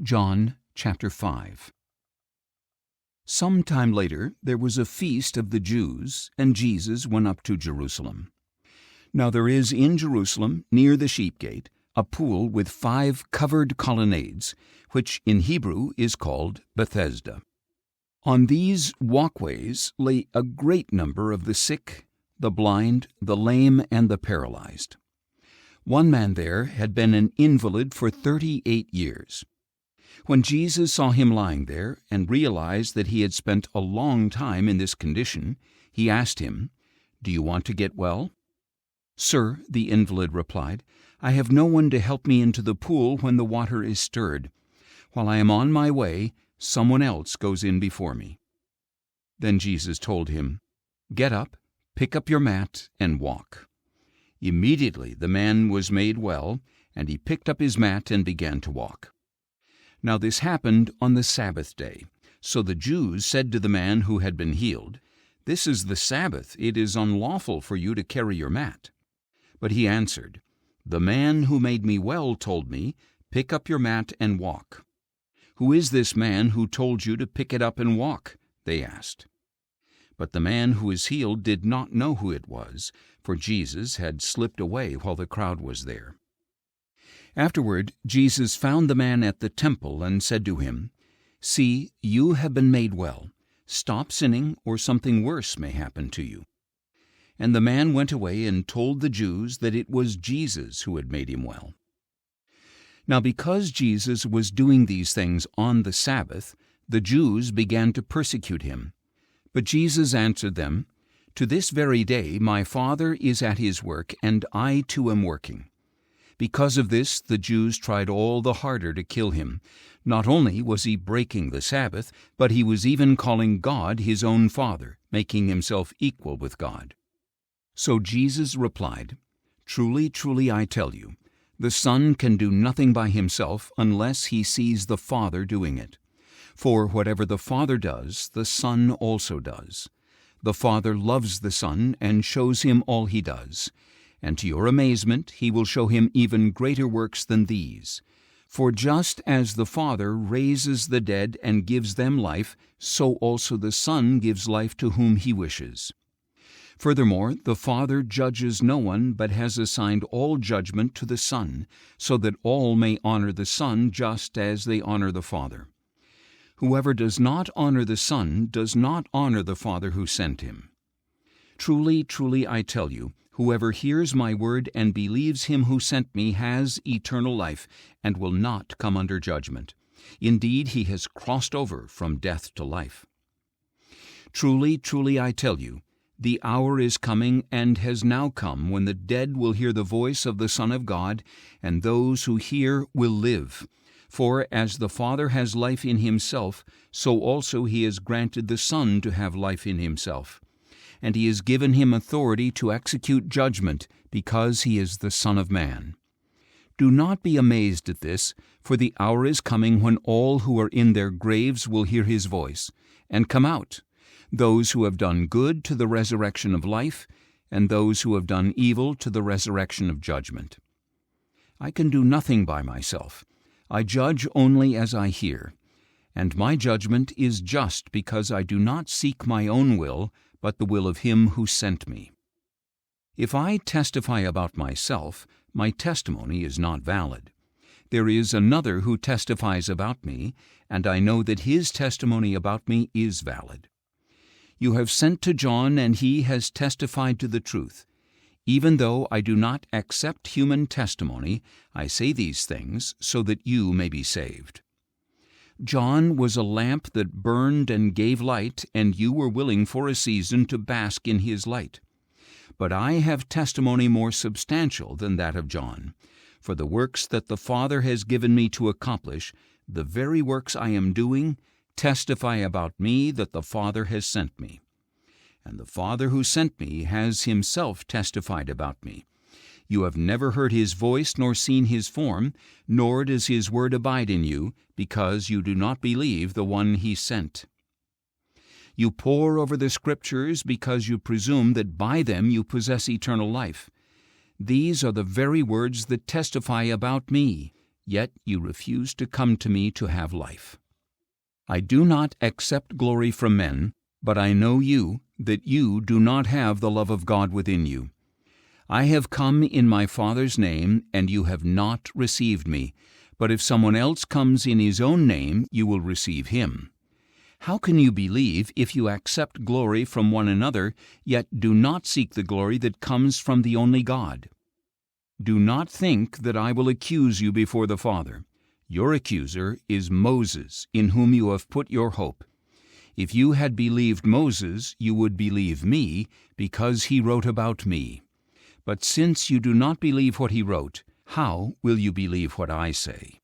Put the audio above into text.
John chapter 5. Some time later there was a feast of the Jews, and Jesus went up to Jerusalem. Now there is in Jerusalem, near the sheep gate, a pool with 5 covered colonnades, which in Hebrew is called Bethesda. On these walkways lay a great number of the sick, the blind, the lame, and the paralyzed. One man there had been an invalid for 38 years. When Jesus saw him lying there and realized that he had spent a long time in this condition, he asked him, "Do you want to get well?" "Sir," the invalid replied, "I have no one to help me into the pool when the water is stirred. While I am on my way, someone else goes in before me." Then Jesus told him, "Get up, pick up your mat, and walk." Immediately the man was made well, and he picked up his mat and began to walk. Now this happened on the Sabbath day. So the Jews said to the man who had been healed, "This is the Sabbath. It is unlawful for you to carry your mat." But he answered, "The man who made me well told me, 'Pick up your mat and walk.'" "Who is this man who told you to pick it up and walk?" they asked. But the man who was healed did not know who it was, for Jesus had slipped away while the crowd was there. Afterward, Jesus found the man at the temple and said to him, "See, you have been made well. Stop sinning, or something worse may happen to you." And the man went away and told the Jews that it was Jesus who had made him well. Now because Jesus was doing these things on the Sabbath, the Jews began to persecute him. But Jesus answered them, "To this very day my Father is at his work, and I too am working." Because of this, the Jews tried all the harder to kill him. Not only was he breaking the Sabbath, but he was even calling God his own Father, making himself equal with God. So Jesus replied, "Truly, truly, I tell you, the Son can do nothing by himself unless he sees the Father doing it. For whatever the Father does, the Son also does. The Father loves the Son and shows him all he does. And to your amazement, he will show him even greater works than these. For just as the Father raises the dead and gives them life, so also the Son gives life to whom he wishes. Furthermore, the Father judges no one, but has assigned all judgment to the Son, so that all may honor the Son just as they honor the Father. Whoever does not honor the Son does not honor the Father who sent him. Truly, truly, I tell you, whoever hears my word and believes him who sent me has eternal life and will not come under judgment. Indeed, he has crossed over from death to life. Truly, truly, I tell you, the hour is coming and has now come when the dead will hear the voice of the Son of God, and those who hear will live. For as the Father has life in himself, so also he has granted the Son to have life in himself. And he has given him authority to execute judgment, because he is the Son of Man. Do not be amazed at this, for the hour is coming when all who are in their graves will hear his voice, and come out, those who have done good to the resurrection of life, and those who have done evil to the resurrection of judgment. I can do nothing by myself. I judge only as I hear, and my judgment is just because I do not seek my own will, but the will of him who sent me. If I testify about myself, my testimony is not valid. There is another who testifies about me, and I know that his testimony about me is valid. You have sent to John, and he has testified to the truth. Even though I do not accept human testimony, I say these things so that you may be saved. John was a lamp that burned and gave light, and you were willing for a season to bask in his light. But I have testimony more substantial than that of John, for the works that the Father has given me to accomplish, the very works I am doing, testify about me that the Father has sent me. And the Father who sent me has himself testified about me. You have never heard his voice nor seen his form, nor does his word abide in you, because you do not believe the one he sent. You pore over the Scriptures because you presume that by them you possess eternal life. These are the very words that testify about me, yet you refuse to come to me to have life. I do not accept glory from men, but I know you, that you do not have the love of God within you. I have come in my Father's name, and you have not received me. But if someone else comes in his own name, you will receive him. How can you believe if you accept glory from one another, yet do not seek the glory that comes from the only God? Do not think that I will accuse you before the Father. Your accuser is Moses, in whom you have put your hope. If you had believed Moses, you would believe me, because he wrote about me. But since you do not believe what he wrote, how will you believe what I say?